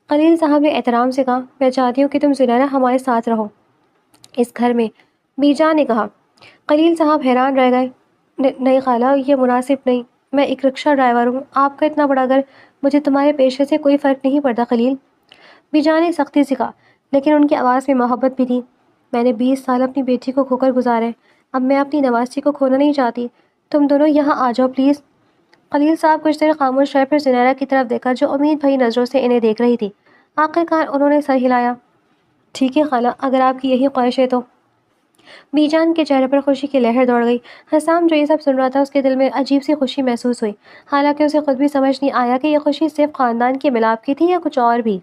خلیل صاحب نے احترام سے کہا، میں چاہتی ہوں کہ تم زنیرہ ہمارے ساتھ رہو اس گھر میں، بی جان نے کہا۔ خلیل صاحب حیران رہ گئے۔ نہیں خالہ، یہ مناسب نہیں، میں ایک رکشہ ڈرائیور ہوں، آپ کا اتنا بڑا گھر، مجھے تمہارے پیشے سے کوئی فرق نہیں پڑتا خلیل، بی جان نے سختی سے کہا، لیکن ان کی آواز میں محبت بھی تھی۔ میں نے 20 سال اپنی بیٹی کو کھو کر گزارے، اب میں اپنی نواسی کو کھونا نہیں چاہتی، تم دونوں یہاں آ جاؤ پلیز۔ خلیل صاحب کچھ دیر خاموش رہے، پھر زنیرہ کی طرف دیکھا جو امید بھری نظروں سے انہیں دیکھ رہی تھی۔ آخر کار انہوں نے سر ہلایا۔ ٹھیک ہے خالہ، اگر آپ کی یہی خواہش ہے تو۔ بیجان کے چہرے پر خوشی کی لہر دوڑ گئی۔ حسام جو یہ سب سن رہا تھا، اس کے دل میں عجیب سی خوشی محسوس ہوئی، حالانکہ اسے خود بھی سمجھ نہیں آیا کہ یہ خوشی صرف خاندان کے ملاپ کی تھی یا کچھ اور بھی۔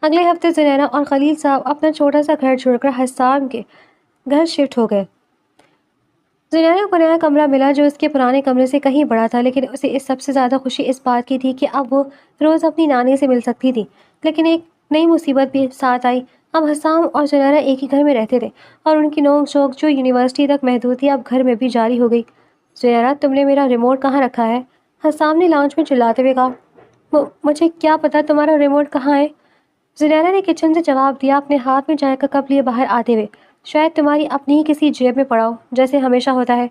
اگلے ہفتے زنیرہ اور خلیل صاحب اپنا چھوٹا سا گھر چھوڑ کر حسام کے گھر شفٹ ہو گئے۔ زنیرہ کو نیا کمرہ ملا جو اس کے پرانے کمرے سے کہیں بڑا تھا، لیکن اسے سب سے زیادہ خوشی اس بات کی تھی کہ اب وہ روز اپنی نانی سے مل سکتی تھی۔ لیکن ایک نئی مصیبت بھی ساتھ آئی۔ اب حسام اور زنیرہ ایک ہی گھر میں رہتے تھے اور ان کی نوک جھوک جو یونیورسٹی تک محدود تھی اب گھر میں بھی جاری ہو گئی۔ زنیرہ، تم نے میرا ریموٹ کہاں رکھا ہے؟ حسام نے لانچ میں چلاتے ہوئے کہا۔ مجھے کیا پتا تمہارا ریموٹ کہاں ہے؟ زنیرہ نے کچن سے جواب دیا، اپنے ہاتھ میں چائے کا کپ لیے باہر آتے ہوئے۔ شاید تمہاری اپنی ہی کسی جیب میں پڑا ہو، جیسے ہمیشہ ہوتا ہے۔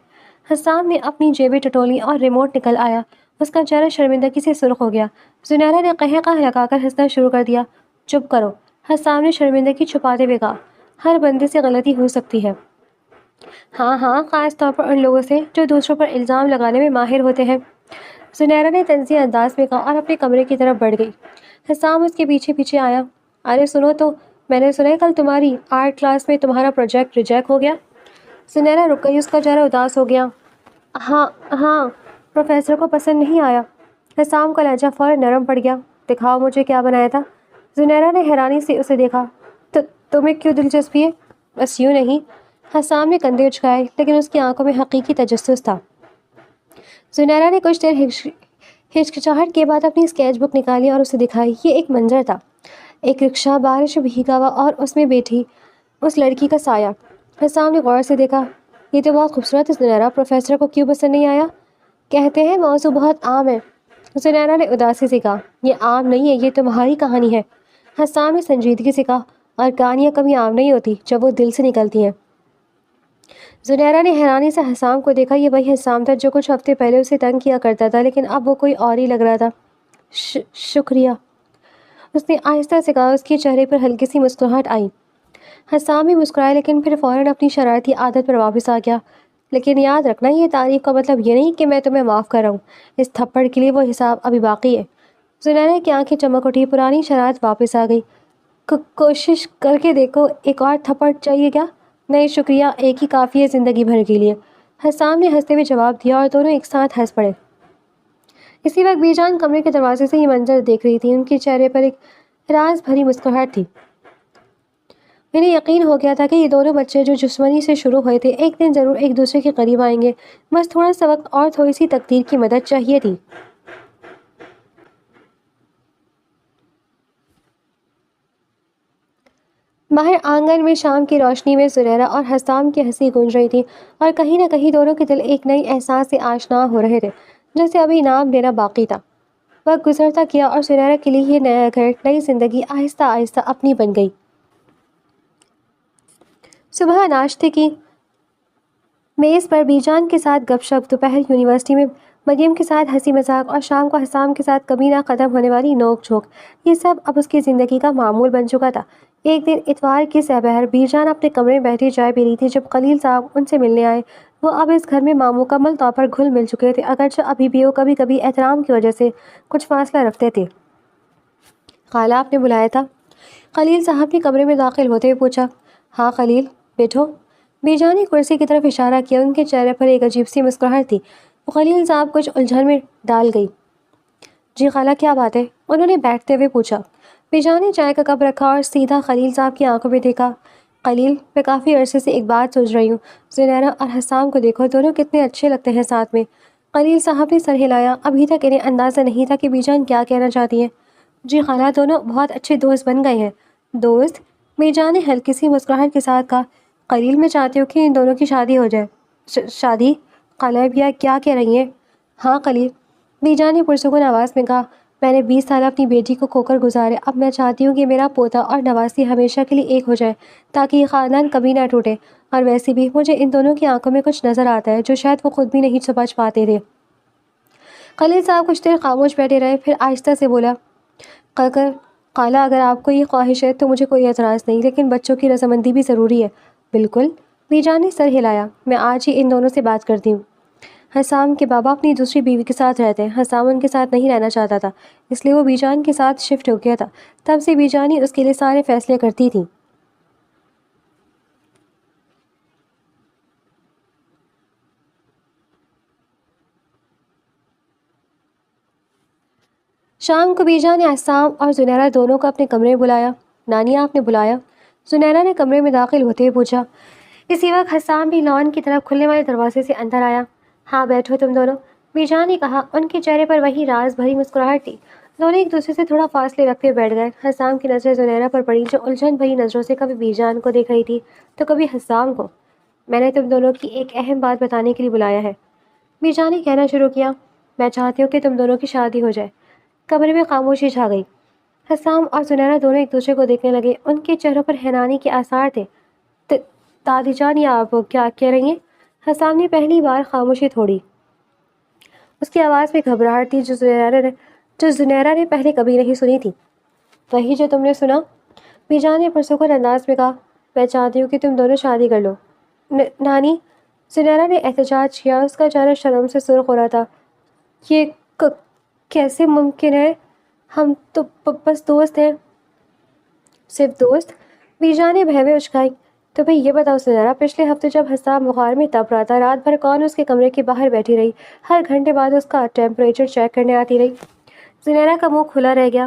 حسام نے اپنی جیبیں ٹٹولی اور ریموٹ نکل آیا۔ اس کا چہرہ شرمندگی سے سرخ ہو گیا۔ زنیرہ نے قہقہ لگا کر ہنسنا شروع کر دیا۔ چپ کرو، حسام نے شرمندگی چھپاتے ہوئے کہا۔ ہر بندے سے غلطی ہو سکتی ہے۔ ہاں ہاں، خاص طور پر ان لوگوں سے جو دوسروں پر الزام لگانے میں ماہر ہوتے ہیں، زنیرہ نے طنزیہ انداز میں کہا اور اپنے کمرے کی طرف بڑھ گئی۔ حسام اس کے پیچھے پیچھے آیا۔ ارے سنو تو، میں نے سنا ہے کل تمہاری آرٹ کلاس میں تمہارا پروجیکٹ ریجیکٹ ہو گیا۔ زنیرہ رک گئی، اس کا چہرہ اداس ہو گیا۔ ہاں، پروفیسر کو پسند نہیں آیا۔ حسام کا لہجہ فوراً نرم پڑ گیا۔ دکھاؤ مجھے کیا بنایا تھا۔ زنیرہ نے حیرانی سے اسے دیکھا۔ تمہیں کیوں دلچسپی ہے؟ بس یوں نہیں۔ حسام نے کندھے اچکائے، لیکن اس کی آنکھوں میں حقیقی تجسس تھا۔ زنیرہ نے کچھ دیر ہچکچاہٹ کے بعد اپنی اسکیچ بک نکالی اور اسے دکھائی۔ یہ ایک منظر تھا، ایک رکشہ بارش میں بھیگا ہوا اور اس میں بیٹھی اس لڑکی کا سایہ۔ حسام نے غور سے دیکھا۔ یہ تو بہت خوبصورت ہے زنیرہ، پروفیسر کو کیوں پسند نہیں آیا؟ کہتے ہیں موضوع بہت عام ہے۔ زنیرہ نے اداسی سے کہا۔ یہ عام نہیں ہے، یہ تمہاری کہانی ہے۔ حسام نے سنجیدگی سے کہا۔ اور کہانیاں کبھی عام نہیں ہوتی جب وہ دل سے نکلتی ہیں۔ زنیرہ نے حیرانی سے حسام کو دیکھا۔ یہ وہی حسام تھا جو کچھ ہفتے پہلے اسے تنگ کیا کرتا تھا، لیکن اب وہ کوئی اور ہی لگ رہا تھا۔ شکریہ، اس نے آہستہ سے کہا۔ اس کے چہرے پر ہلکی سی مسکراہٹ آئی۔ حسام بھی مسکرایا، لیکن پھر فوراً اپنی شرارتی عادت پر واپس آ گیا۔ لیکن یاد رکھنا، یہ تعریف کا مطلب یہ نہیں کہ میں تمہیں معاف کر رہا ہوں۔ اس تھپڑ کے لیے وہ حساب ابھی باقی ہے۔ زنیرہ کی آنکھیں چمک اٹھی، پرانی شرارت واپس آ گئی۔ کوشش کر کے دیکھو، ایک اور تھپڑ چاہیے کیا؟ نہیں شکریہ، ایک ہی کافی ہے زندگی بھر کے لیے۔ حسام نے ہنستے ہوئے جواب دیا اور دونوں ایک ساتھ ہنس پڑے۔ اسی وقت بیجان کمرے کے دروازے سے یہ منظر دیکھ رہی تھی۔ ان کے چہرے پر ایک راز بھری مسکراہٹ تھی۔ انہیں یقین ہو گیا تھا کہ یہ دونوں بچے جو دشمنی سے شروع ہوئے تھے، ایک دن ضرور ایک دوسرے کے قریب آئیں گے۔ بس تھوڑا سا وقت اور تھوڑی سی تقدیر کی مدد چاہیے تھی۔ باہر آنگن میں شام کی روشنی میں زنیرہ اور حسام کی ہنسی گونج رہی تھی، اور کہیں نہ کہیں دونوں کے دل ایک نئی احساس سے آشنا ہو رہے تھے جیسے ابھی نام دینا باقی تھا۔ وقت گزرتا گیا اور زنیرہ کے لیے یہ نیا گھر، نئی زندگی آہستہ آہستہ اپنی بن گئی۔ صبح ناشتے کی میز پر بیجان کے ساتھ گپ شپ، دوپہر یونیورسٹی میں مریم کے ساتھ ہنسی مذاق، اور شام کو حسام کے ساتھ کبھی نہ ختم ہونے والی نوک جھونک، یہ سب اب اس کی زندگی کا معمول بن چکا تھا۔ ایک دن اتوار کی سحبہر بیجان اپنے کمرے میں بیٹھی چائے پی رہی تھی جب خلیل صاحب ان سے ملنے آئے۔ وہ اب اس گھر میں مکمل طور پر گھل مل چکے تھے، اگرچہ ابھی بھی وہ کبھی کبھی احترام کی وجہ سے کچھ فاصلہ رکھتے تھے۔ خالہ، آپ نے بلایا تھا؟ خلیل صاحب نے کمرے میں داخل ہوتے ہوئے پوچھا۔ ہاں خلیل، بیٹھو۔ بیجان نے کرسی کی طرف اشارہ کیا۔ ان کے چہرے پر ایک عجیب سی مسکراہٹ تھی۔ وہ خلیل صاحب کچھ الجھن میں ڈال گئی۔ جی خالہ، کیا بات ہے؟ انہوں نے بیٹھتے ہوئے پوچھا۔ بیجان نے چائے کا کپ رکھا اور سیدھا خلیل صاحب کی آنکھوں میں دیکھا۔ خلیل، میں کافی عرصے سے ایک بات سوچ رہی ہوں۔ زنیرہ اور حسام کو دیکھو، دونوں کتنے اچھے لگتے ہیں ساتھ میں۔ خلیل صاحب نے سر ہلایا۔ ابھی تک انہیں اندازہ نہیں تھا کہ بیجان کیا کہنا چاہتی ہیں۔ جی خالہ، دونوں بہت اچھے دوست بن گئے ہیں۔ دوست؟ بیجان نے ہلکی سی مسکراہٹ کے ساتھ کہا۔ خلیل، میں چاہتی ہوں کہ ان دونوں کی شادی ہو جائے۔ شادی؟ خالہ کیا کہہ رہی ہیں؟ ہاں خلیل، بیجان نے پرسکون آواز میں کہا۔ میں نے 20 سال اپنی بیٹی کو کھو کر گزارے، اب میں چاہتی ہوں کہ میرا پوتا اور نواسی ہمیشہ کے لیے ایک ہو جائے تاکہ یہ خاندان کبھی نہ ٹوٹے۔ اور ویسے بھی مجھے ان دونوں کی آنکھوں میں کچھ نظر آتا ہے جو شاید وہ خود بھی نہیں سمجھ پاتے تھے۔ خلیل صاحب کچھ دیر خاموش بیٹھے رہے، پھر آہستہ سے بولا۔ خالہ، اگر آپ کو یہ خواہش ہے تو مجھے کوئی اعتراض نہیں، لیکن بچوں کی رضامندی بھی ضروری ہے۔ بالکل، بیجان نے سر ہلایا۔ میں آج ہی ان دونوں سے بات کرتی ہوں۔ حسام کے بابا اپنی دوسری بیوی کے ساتھ رہتے ہیں. حسام ان کے ساتھ نہیں رہنا چاہتا تھا، اس لیے وہ بی جان کے ساتھ شفٹ ہو گیا تھا. تب سے بی جان ہی اس کے لیے سارے فیصلے کرتی تھیں. شام کو بی جان نے حسام اور زنیرہ دونوں کو اپنے کمرے میں بلایا. نانی آپ نے بلایا؟ زنیرہ نے کمرے میں داخل ہوتے ہوئے پوچھا. اسی وقت حسام بھی لان کی طرف کھلنے والے دروازے سے اندر آیا. ہاں بیٹھو تم دونوں، بی جان نے کہا. ان کے چہرے پر وہی راز بھری مسکراہٹ تھی. دونوں ایک دوسرے سے تھوڑا فاصلے رکھتے ہوئے بیٹھ گئے. حسام کی نظریں زنیرہ پر پڑی جو الجھن بھری نظروں سے کبھی بی جان کو دیکھ رہی تھی تو کبھی حسام کو. میں نے تم دونوں کی ایک اہم بات بتانے کے لیے بلایا ہے، بی جان نے کہنا شروع کیا. میں چاہتی ہوں کہ تم دونوں کی شادی ہو جائے. کمرے میں خاموشی چھا گئی. حسام اور زنیرہ دونوں ایک دوسرے کو دیکھنے لگے. ان کے چہروں پر حیرانی کے آثار تھے. دادی جان، یا آپ کیا کہہ رہی ہیں؟ حسام نے پہلی بار خاموشی توڑی. اس کی آواز میں گھبراہٹ تھی جو زنیرہ نے پہلے کبھی نہیں سنی تھی. وہی جو تم نے سنا، بی جان نے پرسکون انداز میں کہا. میں چاہتی ہوں کہ تم دونوں شادی کر لو. نانی، زنیرہ نے احتجاج کیا. اس کا چہرہ شرم سے سرخ ہو رہا تھا. یہ کیسے ممکن ہے؟ ہم تو بس دوست ہیں. صرف دوست؟ بی جان نے بہویں اچکائی. تو بھئی یہ بتاؤ زنیرہ، پچھلے ہفتے جب حسام بخار میں تپ رہا تھا، رات بھر کون اس کے کمرے کے باہر بیٹھی رہی، ہر گھنٹے بعد اس کا ٹیمپریچر چیک کرنے آتی رہی؟ زنیرہ کا منہ کھلا رہ گیا.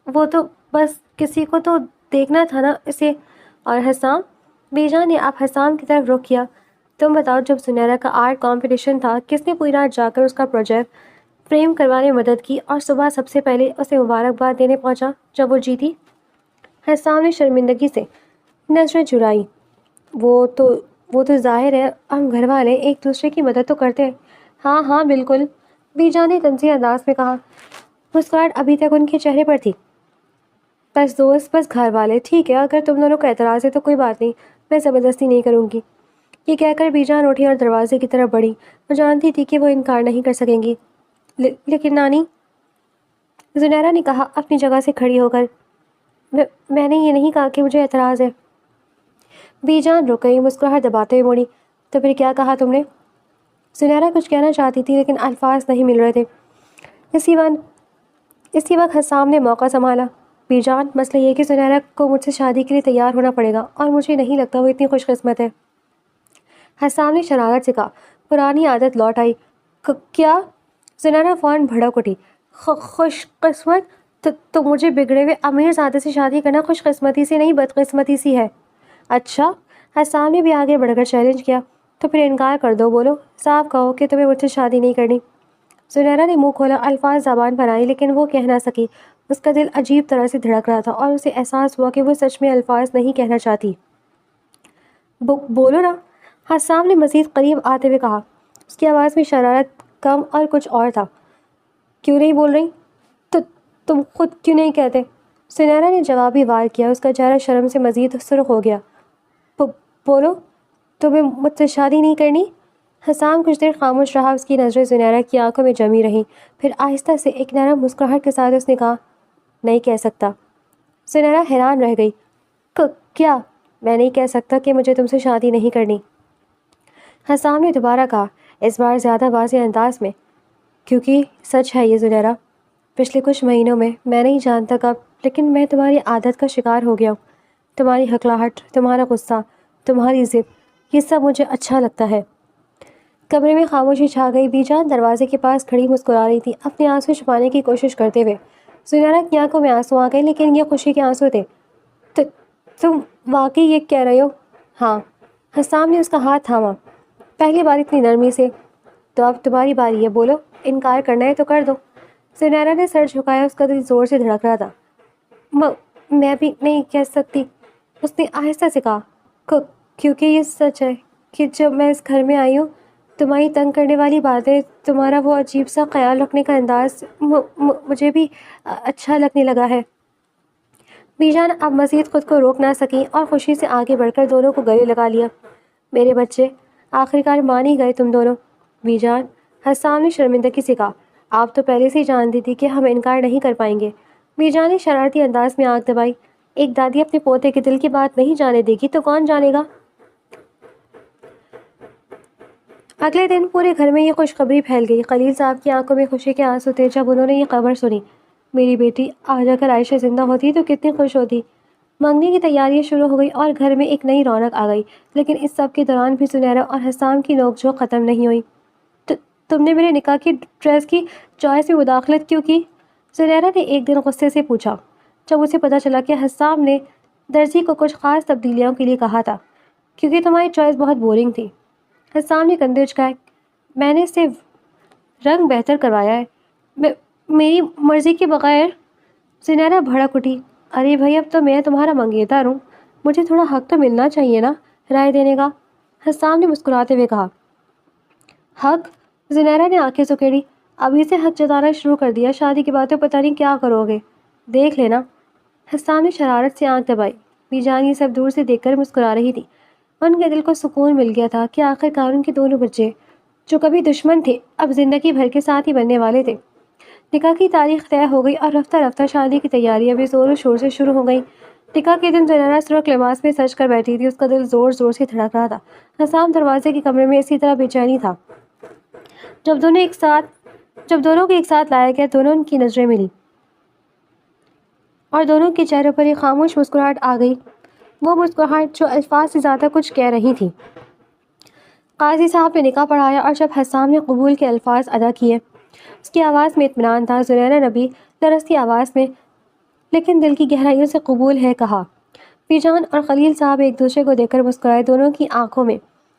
وہ تو بس کسی کو تو دیکھنا تھا نا اسے. اور حسام؟ بی جان نے اب حسام کی طرف رخ کیا. تم بتاؤ، جب زنیرہ کا آرٹ کمپٹیشن تھا، کس نے پوری رات جا کر اس کا پروجیکٹ فریم کروانے میں مدد کی اور صبح سب سے پہلے اسے مبارکباد دینے پہنچا جب وہ جیتی؟ حسام نے شرمندگی سے نظریں چرائیں. وہ تو ظاہر ہے، ہم گھر والے ایک دوسرے کی مدد تو کرتے ہیں. ہاں ہاں بالکل، بی جان نے تنزیہ انداز میں کہا. مسکراہٹ ابھی تک ان کے چہرے پر تھی. بس دوست، بس گھر والے. ٹھیک ہے، اگر تم دونوں کا اعتراض ہے تو کوئی بات نہیں، میں زبردستی نہیں کروں گی. یہ کہہ کر بی جان اٹھی اور دروازے کی طرف بڑھی. وہ جانتی تھی کہ وہ انکار نہیں کر سکیں گی. لیکن نانی، زنیرہ نے کہا اپنی جگہ سے کھڑی ہو کر. میں نے یہ نہیں کہا کہ مجھے اعتراض ہے. بی جان رک گئی. مسکراہٹ دباتے ہوئے بولی. تو پھر کیا کہا تم نے؟ زنیرہ کچھ کہنا چاہتی تھی لیکن الفاظ نہیں مل رہے تھے. اسی وقت حسام نے موقع سنبھالا. بی جان، مسئلہ یہ کہ زنیرہ کو مجھ سے شادی کے لیے تیار ہونا پڑے گا اور مجھے نہیں لگتا وہ اتنی خوش قسمت ہے. حسام نے شرارت سے کہا. پرانی عادت لوٹ آئی. کیا؟ زنیرہ فوراً بھڑک اٹھی. خوش قسمت؟ تو مجھے بگڑے ہوئے امیر زادے سے شادی کرنا خوش قسمتی سے نہیں، بدقسمتی سی ہے. اچھا؟ حسام نے بھی آگے بڑھ کر چیلنج کیا. تو پھر انکار کر دو. بولو، صاف کہو کہ تمہیں مجھ سے شادی نہیں کرنی. زنیرہ نے منہ کھولا. الفاظ زبان پر آئے لیکن وہ کہہ نہ سکی. اس کا دل عجیب طرح سے دھڑک رہا تھا اور اسے احساس ہوا کہ وہ سچ میں الفاظ نہیں کہنا چاہتی. بولو نا، حسام نے مزید قریب آتے ہوئے کہا. اس کی آواز میں شرارت کم اور کچھ اور تھا. کیوں نہیں بول رہی؟ تو تم خود کیوں نہیں کہتے؟ زنیرہ نے جوابی وار کیا. اس کا چہرہ شرم سے مزید سرخ ہو گیا. بولو، تمہیں مجھ سے شادی نہیں کرنی؟ حسام کچھ دیر خاموش رہا. اس کی نظریں زنیرہ کی آنکھوں میں جمی رہیں. پھر آہستہ سے ایک نرم مسکراہٹ کے ساتھ اس نے کہا. نہیں کہہ سکتا. زنیرہ حیران رہ گئی. کیا؟ میں نہیں کہہ سکتا کہ مجھے تم سے شادی نہیں کرنی. حسام نے دوبارہ کہا، اس بار زیادہ واضح انداز میں. کیونکہ سچ ہے یہ زنیرہ، پچھلے کچھ مہینوں میں نہیں جانتا کب، لیکن میں تمہاری عادت کا شکار ہو گیا ہوں. تمہاری ہکلاہٹ، تمہارا غصہ، تمہاری ضد، یہ سب مجھے اچھا لگتا ہے. کمرے میں خاموشی چھا گئی. بی جان دروازے کے پاس کھڑی مسکرا رہی تھی، اپنے آنسو چھپانے کی کوشش کرتے ہوئے. زنیرہ کی آنکھوں میں آنسو آ گئے لیکن یہ خوشی کے آنسو تھے. تم واقعی یہ کہہ رہے ہو؟ ہاں. حسام نے اس کا ہاتھ تھاما. پہلی بار اتنی نرمی سے. تو اب تمہاری باری ہے. بولو، انکار کرنا ہے تو کر دو. زنیرہ نے سر جھکایا. اس کا دل زور سے دھڑک رہا تھا. میں بھی نہیں کہہ سکتی، اس نے آہستہ سے کہا. کیونکہ یہ سچ ہے کہ جب میں اس گھر میں آئی ہوں، تمہاری تنگ کرنے والی باتیں، تمہارا وہ عجیب سا خیال رکھنے کا انداز مجھے بھی اچھا لگنے لگا ہے. بی جان اب مزید خود کو روک نہ سکی اور خوشی سے آگے بڑھ کر دونوں کو گلے لگا لیا. میرے بچے، آخرکار مان ہی گئے تم دونوں. بی جان، حسام نے شرمندگی سے کہا. آپ تو پہلے سے ہی جانتی تھی کہ ہم انکار نہیں کر پائیں گے. بی جان نے شرارتی انداز میں آنکھ دبائی. ایک دادی اپنے پوتے کے دل کی بات نہیں جانے دے گی تو کون جانے گا؟ اگلے دن پورے گھر میں یہ خوشخبری پھیل گئی۔ خلیل صاحب کی آنکھوں میں خوشی کے آنسو تھے جب انہوں نے یہ خبر سنی۔ میری بیٹی، آج اگر عائشہ زندہ ہوتی تو کتنی خوش ہوتی۔ منگنی کی تیاریاں شروع ہو گئی اور گھر میں ایک نئی رونق آ گئی، لیکن اس سب کے دوران بھی زنیرہ اور حسام کی نوک جھوک ختم نہیں ہوئی۔ تم نے میرے نکاح کی ڈریس کی چوائس میں مداخلت کیوں کی؟ زنیرہ نے ایک دن غصے سے پوچھا جب اسے پتہ چلا کہ حسام نے درزی کو کچھ خاص تبدیلیوں کے لیے کہا تھا۔ کیونکہ تمہاری چوائس بہت بورنگ تھی، حسام نے کندھے اچکائے۔ میں نے صرف رنگ بہتر کروایا ہے، میری مرضی کے بغیر۔ زنیرہ بھڑک اٹھی۔ ارے بھائی، اب تو میں تمہارا منگیتر ہوں، مجھے تھوڑا حق تو ملنا چاہیے نا رائے دینے کا، حسام نے مسکراتے ہوئے کہا۔ حق؟ زنیرہ نے آنکھیں سکیڑی۔ ابھی سے حق جتانا شروع کر دیا، شادی کی باتیں پتہ نہیں کیا کرو گے، دیکھ لینا۔ حسام نے شرارت سے آنکھ دبائی۔ بی جان یہ سب دور سے دیکھ کر مسکرا رہی تھی۔ ان کے دل کو سکون مل گیا تھا کہ آخر کار ان کے دونوں بچے جو کبھی دشمن تھے اب زندگی بھر کے ساتھ ہی بننے والے تھے۔ نکاح کی تاریخ طے ہو گئی اور رفتہ رفتہ شادی کی تیاریاں بھی زور و شور سے شروع ہو گئیں۔ نکاح کے دن زنیرہ سرخ لباس میں سج کر بیٹھی تھی، اس کا دل زور زور سے دھڑک رہا تھا۔ حسام دروازے کے کمرے میں اسی طرح بے چینی تھا۔ جب دونوں کو ایک ساتھ لایا گیا، دونوں کی نظریں ملی اور دونوں کے چہروں پر ایک خاموش مسکراہٹ آ گئی، وہ مسکراہٹ جو الفاظ سے زیادہ کچھ کہہ رہی تھی۔ قاضی صاحب نے نکاح پڑھایا اور جب حسام نے قبول کے الفاظ ادا کیے، اس کی آواز میں اطمینان تھا۔ زنیرہ نے بھی لرزتی آواز میں لیکن دل کی گہرائیوں سے قبول ہے کہا۔ بی جان اور خلیل صاحب ایک دوسرے کو دیکھ کر مسکرائے۔ دونوں کی آنکھوں میں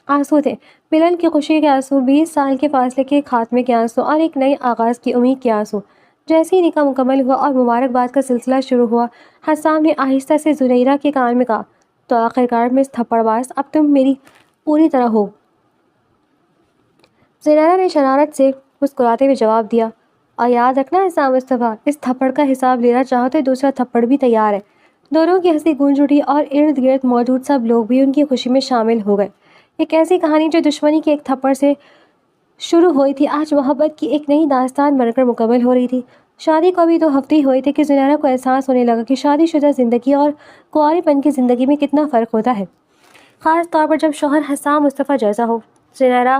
آنسو تھے، ملن کی خوشی کے آنسو، 20 سال کے فاصلے کے خاتمے کے آنسو اور ایک نئے آغاز کی امید کے آنسو۔ جیسے ہی نکاح مکمل ہوا اور مبارکباد کا سلسلہ شروع ہوا، حسام نے آہستہ سے زنیرہ کے کان میں کہا، تو آخر کار مس تھپڑ باز، اب تم میری پوری طرح ہو۔ زنیرہ نے شرارت سے مسکراتے ہوئے جواب دیا، اور یاد رکھنا حسام مصطفیٰ، اس تھپڑ کا حساب لینا چاہو تو دوسرا تھپڑ بھی تیار ہے۔ دونوں کی ہنسی گونج اٹھی اور ارد گرد موجود سب لوگ بھی ان کی خوشی میں شامل ہو گئے۔ ایک ایسی کہانی جو دشمنی کے ایک تھپڑ سے شروع ہوئی تھی، آج محبت کی ایک نئی داستان بن کر مکمل ہو رہی تھی۔ شادی کو ابھی 2 ہفتے ہی ہوئے تھے کہ زنیرہ کو احساس ہونے لگا کہ شادی شدہ زندگی اور کنواری پن کی زندگی میں کتنا فرق ہوتا ہے، خاص طور پر جب شوہر حسام مصطفیٰ جیسا ہو۔ زنیرہ،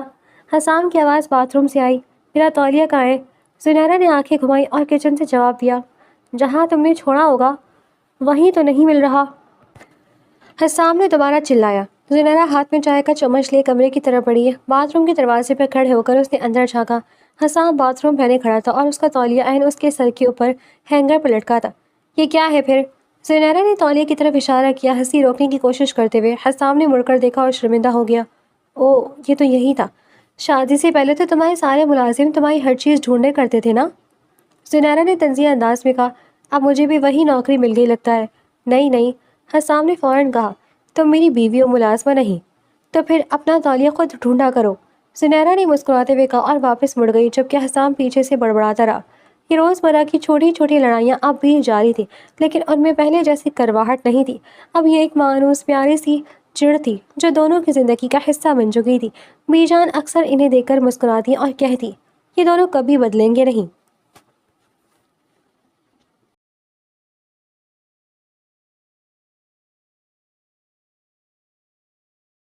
حسام کی آواز باتھ روم سے آئی، میرا تولیہ کہاں ہے؟ زنیرہ نے آنکھیں گھمائی اور کچن سے جواب دیا، جہاں تم نے چھوڑا ہوگا وہیں تو نہیں مل رہا۔ حسام نے دوبارہ چلایا۔ زنیرہ ہاتھ میں چائے کا چمچ لے کمرے کی طرف بڑھی۔ باتھ روم کے دروازے پر کھڑے ہو کر اس نے اندر جھانکا۔ حسام باتھ روم پہنے کھڑا تھا اور اس کا تولیہ عین اس کے سر کے اوپر ہینگر پر لٹکا تھا۔ یہ کیا ہے پھر؟ زنیرہ نے تولیے کی طرف اشارہ کیا، ہنسی روکنے کی کوشش کرتے ہوئے۔ حسام نے مڑ کر دیکھا اور شرمندہ ہو گیا۔ اوہ، یہ تو یہی تھا، شادی سے پہلے تو تمہارے سارے ملازم تمہاری ہر چیز ڈھونڈے کرتے تھے نا؟ زنیرہ نے طنزیہ انداز میں کہا، اب مجھے بھی وہی نوکری مل گئی لگتا ہے۔ نہیں، حسام نے فوراً کہا، تم میری بیوی و ملازمہ نہیں، تو پھر اپنا تولیہ خود ڈھونڈا کرو۔ زنیرہ نے مسکراتے ہوئے کہا اور واپس مڑ گئی، جبکہ حسام پیچھے سے بڑبڑاتا رہا۔ یہ روزمرہ کی چھوٹی چھوٹی لڑائیاں اب بھی جاری تھیں، لیکن ان میں پہلے جیسی کرواہٹ نہیں تھی۔ اب یہ ایک مانوس پیاری سی چڑ تھی جو دونوں کی زندگی کا حصہ بن چکی تھی۔ بی جان اکثر انہیں دیکھ کر مسکراتی اور کہتی، یہ دونوں کبھی بدلیں گے نہیں۔